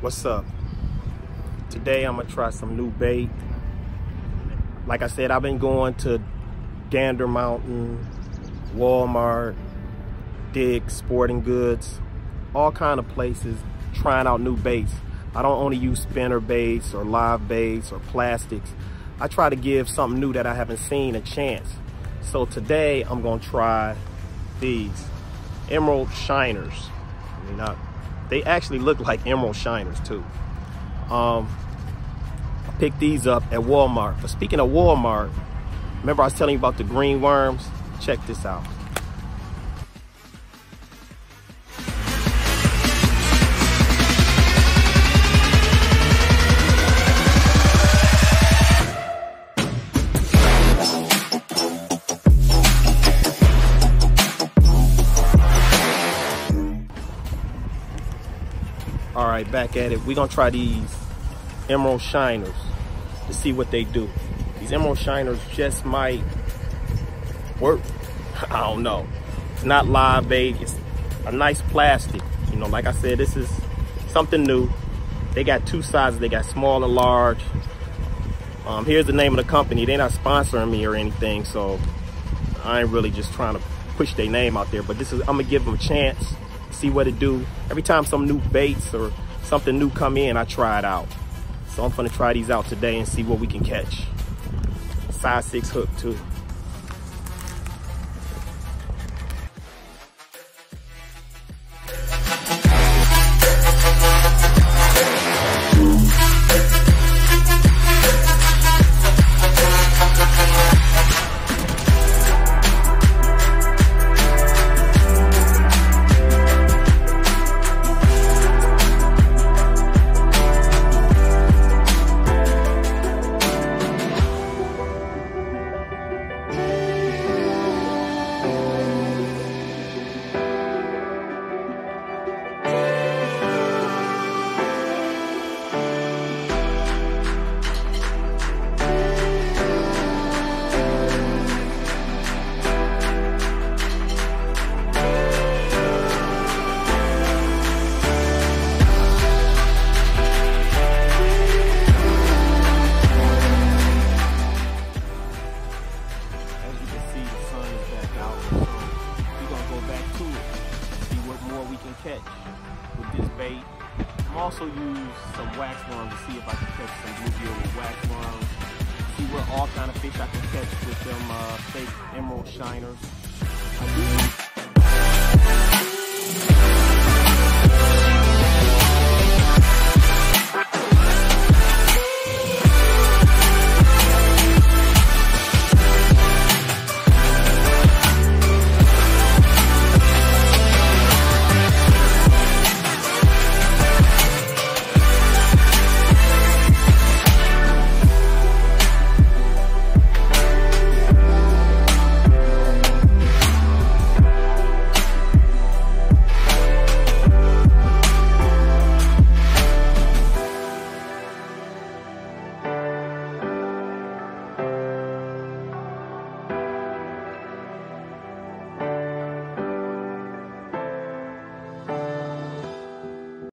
What's up? Today I'm gonna try some new bait. Like I said, I've been going to Gander Mountain, Walmart, Dick's, Sporting Goods, all kind of places trying out new baits. I don't only use spinner baits or live baits or plastics. I try to give something new that I haven't seen a chance. So today I'm gonna try these emerald shiners. They actually look like emerald shiners too. I picked these up at Walmart. But speaking of Walmart, remember I was telling you about the green worms? Check this out. All right, back at it. We're gonna try these emerald shiners to see what they do. These emerald shiners just might work. I don't know. It's not live bait. It's a nice plastic. You know, like I said, this is something new. They got two sizes. They got small and large. Here's the name of the company. They're not sponsoring me or anything, so I ain't really just trying to push their name out there. But this is, I'm gonna give them a chance. See what it do. Every time some new baits or something new come in, I try it out. So I'm gonna try these out today and see what we can catch. Size 6 hook too. Catch with this bait. I'm also use some wax worms to see if I can catch some bluegill with wax worms. See what all kind of fish I can catch with them fake emerald shiners. I do